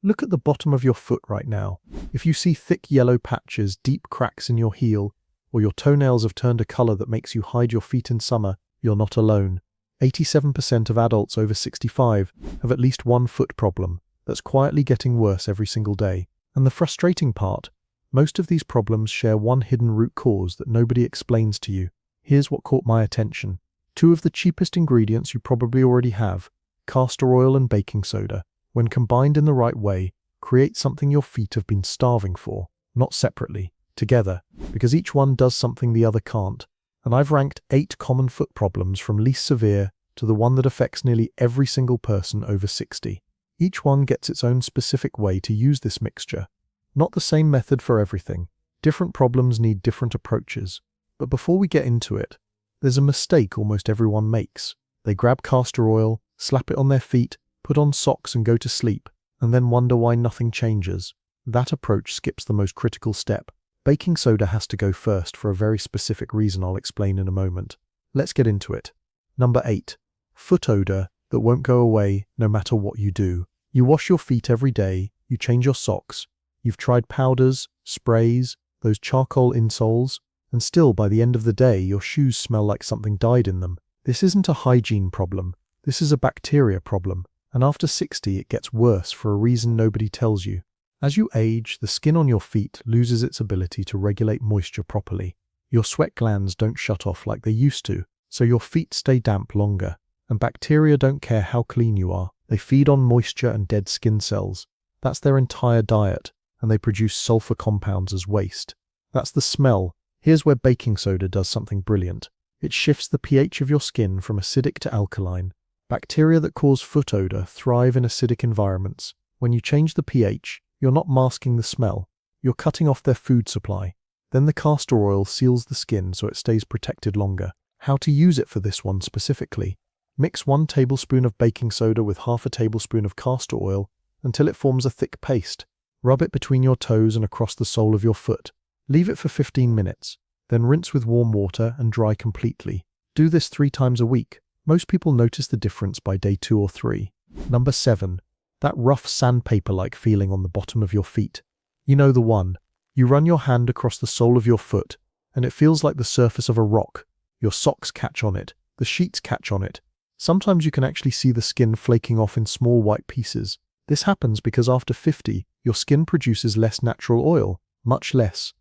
Look at the bottom of your foot right now. If you see thick yellow patches, deep cracks in your heel, or your toenails have turned a color that makes you hide your feet in summer, you're not alone. 87% of adults over 65 have at least one foot problem that's quietly getting worse every single day. And the frustrating part, most of these problems share one hidden root cause that nobody explains to you. Here's what caught my attention. Two of the cheapest ingredients you probably already have, castor oil and baking soda, when combined in the right way, create something your feet have been starving for, not separately, together, because each one does something the other can't. And I've ranked 8 common foot problems from least severe to the one that affects nearly every single person over 60. Each one gets its own specific way to use this mixture. Not the same method for everything. Different problems need different approaches. But before we get into it, there's a mistake almost everyone makes. They grab castor oil, slap it on their feet, put on socks and go to sleep, and then wonder why nothing changes. That approach skips the most critical step. Baking soda has to go first for a very specific reason I'll explain in a moment. Let's get into it. Number 8. Foot odor that won't go away no matter what you do. You wash your feet every day, you change your socks, you've tried powders, sprays, those charcoal insoles, and still by the end of the day your shoes smell like something died in them. This isn't a hygiene problem, this is a bacteria problem, and after 60 it gets worse for a reason nobody tells you. As you age, the skin on your feet loses its ability to regulate moisture properly. Your sweat glands don't shut off like they used to, so your feet stay damp longer. And bacteria don't care how clean you are. They feed on moisture and dead skin cells. That's their entire diet, and they produce sulfur compounds as waste. That's the smell. Here's where baking soda does something brilliant. It shifts the pH of your skin from acidic to alkaline. Bacteria that cause foot odor thrive in acidic environments. When you change the pH, you're not masking the smell, you're cutting off their food supply. Then the castor oil seals the skin so it stays protected longer. How to use it for this one specifically? Mix 1 tablespoon of baking soda with half a tablespoon of castor oil until it forms a thick paste. Rub it between your toes and across the sole of your foot. Leave it for 15 minutes, then rinse with warm water and dry completely. Do this 3 times a week. Most people notice the difference by day 2 or 3. Number 7. That rough sandpaper-like feeling on the bottom of your feet. You know the one. You run your hand across the sole of your foot, and it feels like the surface of a rock. Your socks catch on it, the sheets catch on it. Sometimes you can actually see the skin flaking off in small white pieces. This happens because after 50, your skin produces less natural oil, much less.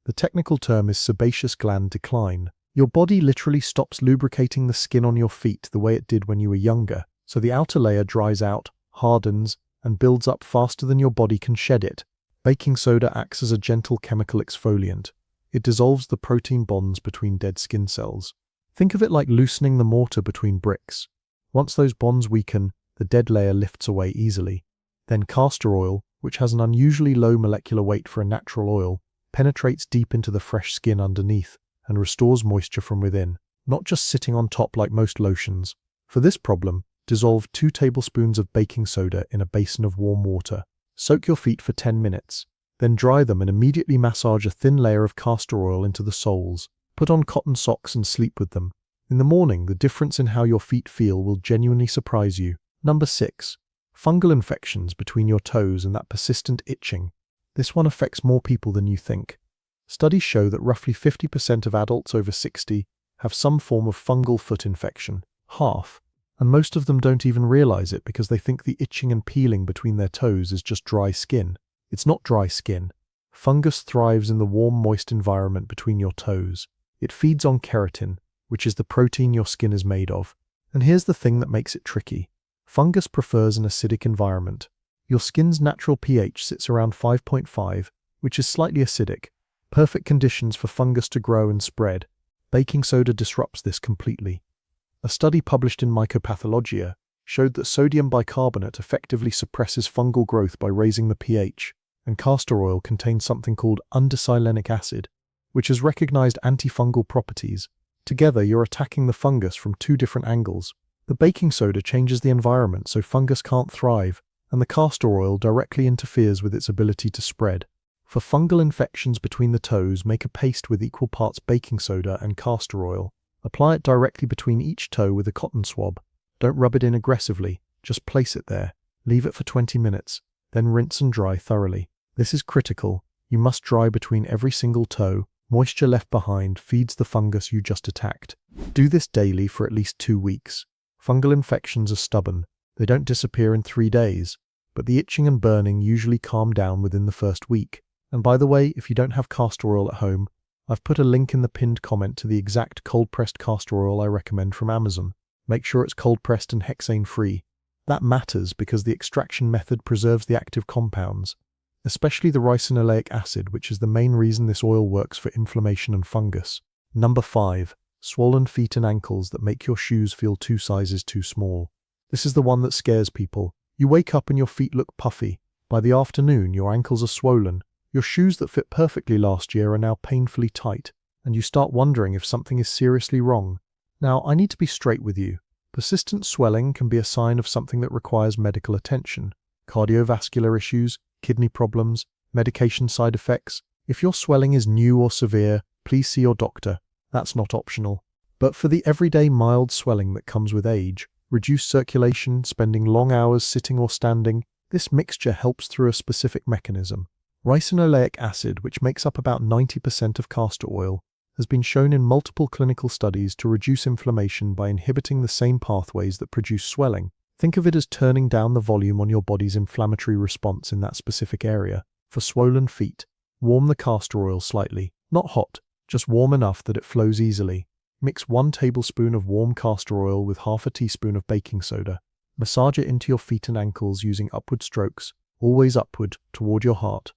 The technical term is sebaceous gland decline. Your body literally stops lubricating the skin on your feet the way it did when you were younger, so the outer layer dries out, hardens, and builds up faster than your body can shed it. Baking soda acts as a gentle chemical exfoliant. It dissolves the protein bonds between dead skin cells. Think of it like loosening the mortar between bricks. Once those bonds weaken, the dead layer lifts away easily. Then castor oil, which has an unusually low molecular weight for a natural oil, penetrates deep into the fresh skin underneath and restores moisture from within, not just sitting on top like most lotions. For this problem, dissolve 2 tablespoons of baking soda in a basin of warm water. Soak your feet for 10 minutes. Then dry them and immediately massage a thin layer of castor oil into the soles. Put on cotton socks and sleep with them. In the morning, the difference in how your feet feel will genuinely surprise you. Number 6. Fungal infections between your toes and that persistent itching. This one affects more people than you think. Studies show that roughly 50% of adults over 60 have some form of fungal foot infection. Half. And most of them don't even realize it because they think the itching and peeling between their toes is just dry skin. It's not dry skin. Fungus thrives in the warm, moist environment between your toes. It feeds on keratin, which is the protein your skin is made of. And here's the thing that makes it tricky. Fungus prefers an acidic environment. Your skin's natural pH sits around 5.5, which is slightly acidic. Perfect conditions for fungus to grow and spread. Baking soda disrupts this completely. A study published in Mycopathologia showed that sodium bicarbonate effectively suppresses fungal growth by raising the pH, and castor oil contains something called undesilenic acid, which has recognized antifungal properties. Together, you're attacking the fungus from 2 different angles. The baking soda changes the environment so fungus can't thrive, and the castor oil directly interferes with its ability to spread. For fungal infections between the toes, make a paste with equal parts baking soda and castor oil. Apply it directly between each toe with a cotton swab. Don't rub it in aggressively, just place it there. Leave it for 20 minutes. then rinse and dry thoroughly. This is critical. You must dry between every single toe. Moisture left behind feeds the fungus you just attacked. Do this daily for at least 2 weeks. Fungal infections are stubborn. They don't disappear in 3 days, but the itching and burning usually calm down within the first week. And by the way, if you don't have castor oil at home, I've put a link in the pinned comment to the exact cold-pressed castor oil I recommend from Amazon. Make sure it's cold-pressed and hexane-free. That matters because the extraction method preserves the active compounds, especially the ricinoleic acid, which is the main reason this oil works for inflammation and fungus. Number 5. Swollen feet and ankles that make your shoes feel 2 sizes too small. This is the one that scares people. You wake up and your feet look puffy. By the afternoon, your ankles are swollen. Your shoes that fit perfectly last year are now painfully tight, and you start wondering if something is seriously wrong. Now, I need to be straight with you. Persistent swelling can be a sign of something that requires medical attention. Cardiovascular issues, kidney problems, medication side effects. If your swelling is new or severe, please see your doctor. That's not optional. But for the everyday mild swelling that comes with age, reduced circulation, spending long hours sitting or standing, this mixture helps through a specific mechanism. Ricinoleic acid, which makes up about 90% of castor oil, has been shown in multiple clinical studies to reduce inflammation by inhibiting the same pathways that produce swelling. Think of it as turning down the volume on your body's inflammatory response in that specific area. For swollen feet, warm the castor oil slightly, not hot, just warm enough that it flows easily. Mix 1 tablespoon of warm castor oil with half a teaspoon of baking soda. Massage it into your feet and ankles using upward strokes, always upward, toward your heart.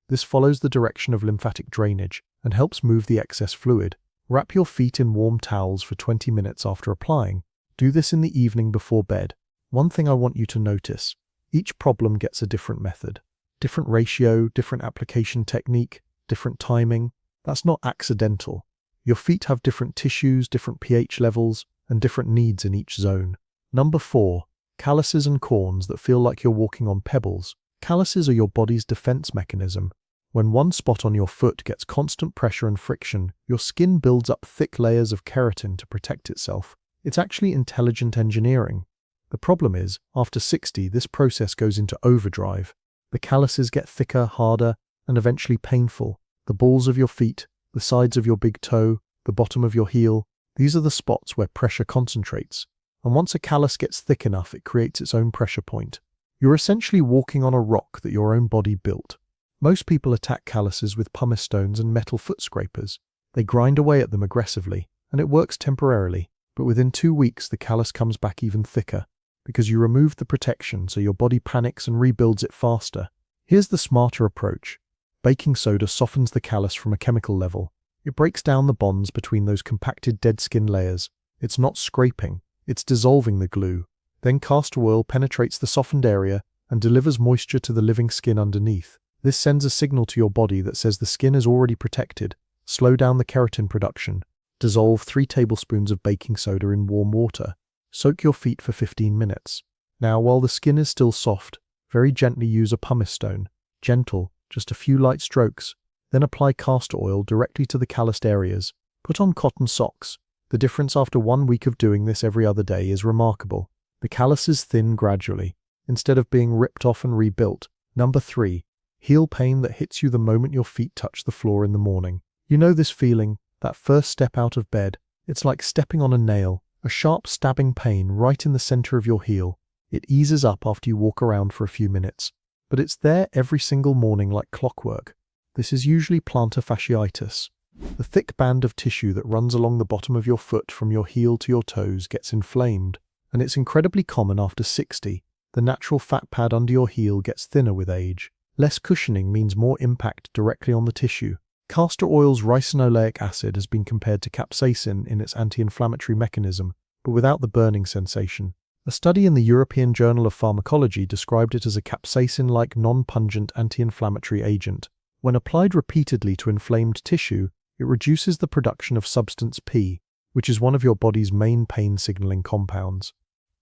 This follows the direction of lymphatic drainage and helps move the excess fluid. Wrap your feet in warm towels for 20 minutes after applying. Do this in the evening before bed. One thing I want you to notice: each problem gets a different method. Different ratio, different application technique, different timing. That's not accidental. Your feet have different tissues, different pH levels, and different needs in each zone. Number 4. Calluses and corns that feel like you're walking on pebbles. Calluses are your body's defense mechanism. When one spot on your foot gets constant pressure and friction, your skin builds up thick layers of keratin to protect itself. It's actually intelligent engineering. The problem is, after 60, this process goes into overdrive. The calluses get thicker, harder, and eventually painful. The balls of your feet, the sides of your big toe, the bottom of your heel, these are the spots where pressure concentrates. And once a callus gets thick enough, it creates its own pressure point. You're essentially walking on a rock that your own body built. Most people attack calluses with pumice stones and metal foot scrapers. They grind away at them aggressively, and it works temporarily. But within 2 weeks, the callus comes back even thicker, because you removed the protection, so your body panics and rebuilds it faster. Here's the smarter approach. Baking soda softens the callus from a chemical level. It breaks down the bonds between those compacted dead skin layers. It's not scraping, it's dissolving the glue. Then castor oil penetrates the softened area and delivers moisture to the living skin underneath. This sends a signal to your body that says the skin is already protected. Slow down the keratin production. Dissolve 3 tablespoons of baking soda in warm water. Soak your feet for 15 minutes. Now, while the skin is still soft, very gently use a pumice stone. Gentle, just a few light strokes. Then apply castor oil directly to the calloused areas. Put on cotton socks. The difference after 1 week of doing this every other day is remarkable. The calluses thin gradually, instead of being ripped off and rebuilt. Number 3. Heel pain that hits you the moment your feet touch the floor in the morning. You know this feeling, that first step out of bed. It's like stepping on a nail, a sharp stabbing pain right in the center of your heel. It eases up after you walk around for a few minutes, but it's there every single morning like clockwork. This is usually plantar fasciitis. The thick band of tissue that runs along the bottom of your foot from your heel to your toes gets inflamed, and it's incredibly common after 60. The natural fat pad under your heel gets thinner with age. Less cushioning means more impact directly on the tissue. Castor oil's ricinoleic acid has been compared to capsaicin in its anti-inflammatory mechanism, but without the burning sensation. A study in the European Journal of Pharmacology described it as a capsaicin-like non-pungent anti-inflammatory agent. When applied repeatedly to inflamed tissue, it reduces the production of substance P, which is one of your body's main pain-signaling compounds.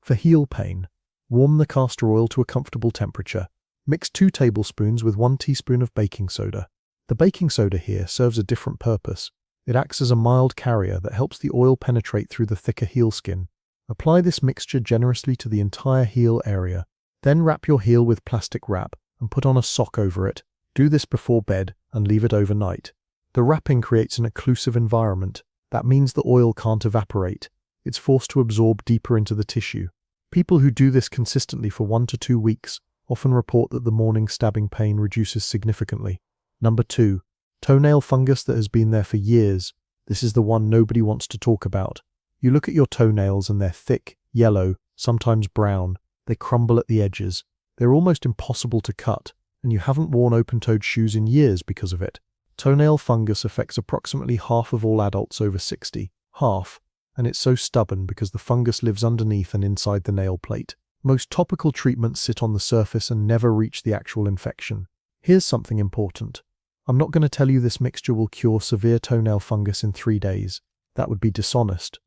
For heel pain, warm the castor oil to a comfortable temperature. Mix 2 tablespoons with 1 teaspoon of baking soda. The baking soda here serves a different purpose. It acts as a mild carrier that helps the oil penetrate through the thicker heel skin. Apply this mixture generously to the entire heel area. Then wrap your heel with plastic wrap. and put on a sock over it. Do this before bed and leave it overnight. The wrapping creates an occlusive environment. That means the oil can't evaporate. It's forced to absorb deeper into the tissue. People who do this consistently for 1 to 2 weeks often report that the morning stabbing pain reduces significantly. Number 2. Toenail fungus that has been there for years. This is the one nobody wants to talk about. You look at your toenails and they're thick, yellow, sometimes brown. They crumble at the edges. They're almost impossible to cut, and you haven't worn open-toed shoes in years because of it. Toenail fungus affects approximately half of all adults over 60. Half. And it's so stubborn because the fungus lives underneath and inside the nail plate. Most topical treatments sit on the surface and never reach the actual infection. Here's something important. I'm not going to tell you this mixture will cure severe toenail fungus in 3 days. That would be dishonest.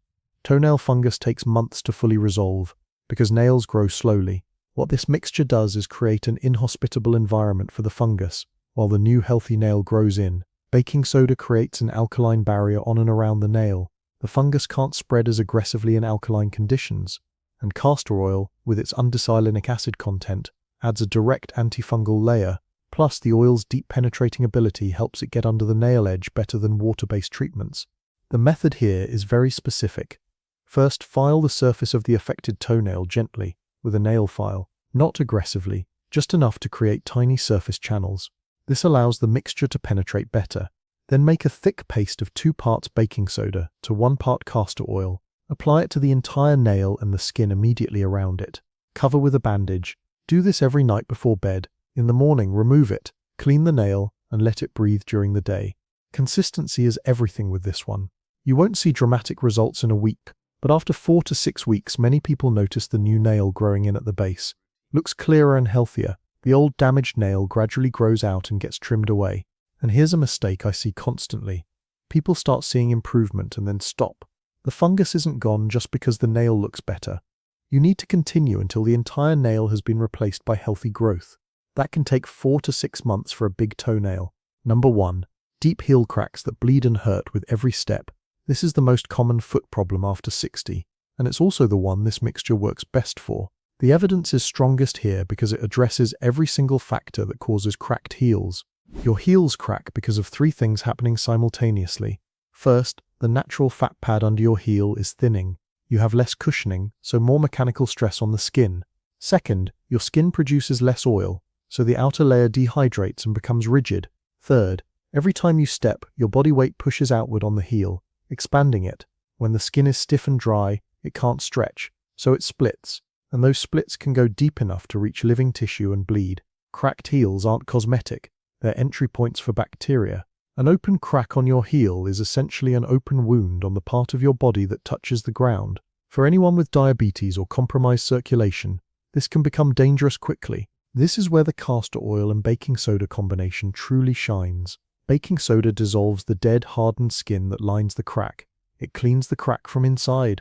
Toenail fungus takes months to fully resolve because nails grow slowly. What this mixture does is create an inhospitable environment for the fungus while the new healthy nail grows in. Baking soda creates an alkaline barrier on and around the nail. The fungus can't spread as aggressively in alkaline conditions, and castor oil, with its undecylinic acid content, adds a direct antifungal layer, plus the oil's deep penetrating ability helps it get under the nail edge better than water-based treatments. The method here is very specific. First, file the surface of the affected toenail gently with a nail file, not aggressively, just enough to create tiny surface channels. This allows the mixture to penetrate better. Then make a thick paste of 2 parts baking soda to 1 part castor oil. Apply it to the entire nail and the skin immediately around it. Cover with a bandage. Do this every night before bed. In the morning, remove it, clean the nail, and let it breathe during the day. Consistency is everything with this one. You won't see dramatic results in a week, but after 4 to 6 weeks, many people notice the new nail growing in at the base. Looks clearer and healthier. The old damaged nail gradually grows out and gets trimmed away. And here's a mistake I see constantly. People start seeing improvement and then stop. The fungus isn't gone just because the nail looks better. You need to continue until the entire nail has been replaced by healthy growth. That can take 4 to 6 months for a big toenail. Number 1. Deep heel cracks that bleed and hurt with every step. This is the most common foot problem after 60, and it's also the one this mixture works best for. The evidence is strongest here because it addresses every single factor that causes cracked heels. Your heels crack because of 3 things happening simultaneously. First, the natural fat pad under your heel is thinning. You have less cushioning, so more mechanical stress on the skin. Second, your skin produces less oil, so the outer layer dehydrates and becomes rigid. Third, every time you step, your body weight pushes outward on the heel, expanding it. When the skin is stiff and dry, it can't stretch, so it splits, and those splits can go deep enough to reach living tissue and bleed. Cracked heels aren't cosmetic. They're entry points for bacteria. An open crack on your heel is essentially an open wound on the part of your body that touches the ground. For anyone with diabetes or compromised circulation, this can become dangerous quickly. This is where the castor oil and baking soda combination truly shines. Baking soda dissolves the dead, hardened skin that lines the crack. It cleans the crack from inside.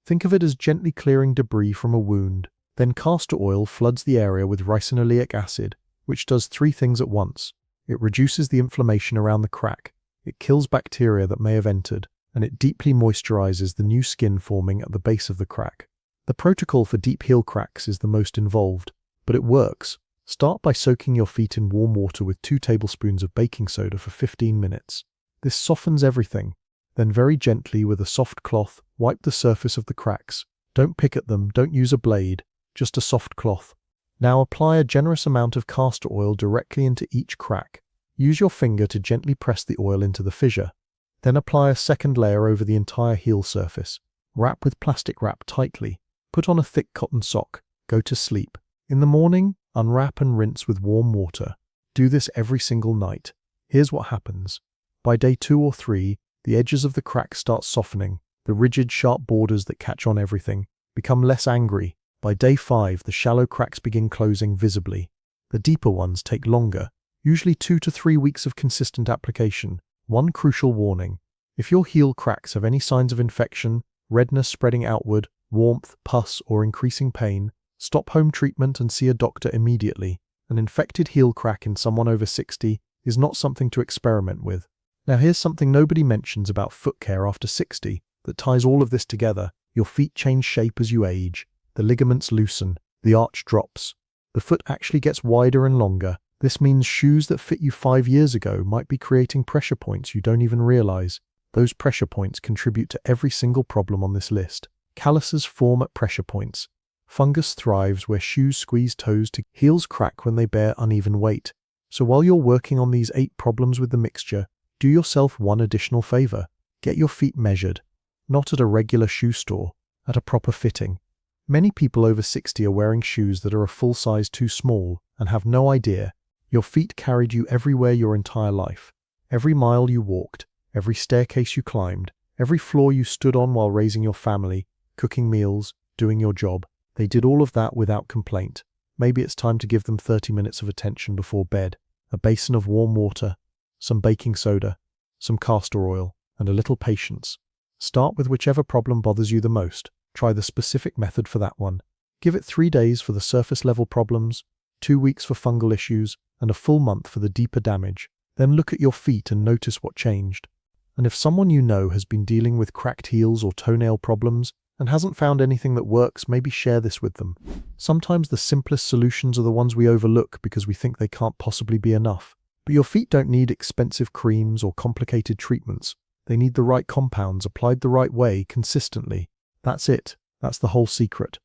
Think of it as gently clearing debris from a wound. Then castor oil floods the area with ricinoleic acid, which does 3 things at once. It reduces the inflammation around the crack, it kills bacteria that may have entered, and it deeply moisturizes the new skin forming at the base of the crack. The protocol for deep heel cracks is the most involved, but it works. Start by soaking your feet in warm water with 2 tablespoons of baking soda for 15 minutes. This softens everything. Then very gently with a soft cloth, wipe the surface of the cracks. Don't pick at them, don't use a blade, just a soft cloth. Now apply a generous amount of castor oil directly into each crack. Use your finger to gently press the oil into the fissure. Then apply a second layer over the entire heel surface. Wrap with plastic wrap tightly. Put on a thick cotton sock. Go to sleep. In the morning, unwrap and rinse with warm water. Do this every single night. Here's what happens. By day 2 or 3, the edges of the crack start softening. The rigid, sharp borders that catch on everything become less angry. By day 5, the shallow cracks begin closing visibly. The deeper ones take longer, usually 2 to 3 weeks of consistent application. One crucial warning. If your heel cracks have any signs of infection, redness spreading outward, warmth, pus, or increasing pain, stop home treatment and see a doctor immediately. An infected heel crack in someone over 60 is not something to experiment with. Now here's something nobody mentions about foot care after 60 that ties all of this together. Your feet change shape as you age. The ligaments loosen, the arch drops. The The foot actually gets wider and longer. This means shoes that fit you 5 years ago might be creating pressure points you don't even realize. Those pressure points contribute to every single problem on this list. Calluses form at pressure points. Fungus thrives where shoes squeeze toes to heels crack when they bear uneven weight. So while you're working on these 8 problems with the mixture, do yourself one additional favor. Get your feet measured. Not at a regular shoe store, at a proper fitting. Many people over 60 are wearing shoes that are a full size too small and have no idea. Your feet carried you everywhere your entire life. Every mile you walked, every staircase you climbed, every floor you stood on while raising your family, cooking meals, doing your job. They did all of that without complaint. Maybe it's time to give them 30 minutes of attention before bed. A basin of warm water, some baking soda, some castor oil, and a little patience. Start with whichever problem bothers you the most. Try the specific method for that one. Give it 3 days for the surface level problems, 2 weeks for fungal issues, and a full month for the deeper damage. Then look at your feet and notice what changed. And if someone you know has been dealing with cracked heels or toenail problems and hasn't found anything that works, maybe share this with them. Sometimes the simplest solutions are the ones we overlook because we think they can't possibly be enough. But your feet don't need expensive creams or complicated treatments. They need the right compounds applied the right way consistently. That's it. That's the whole secret.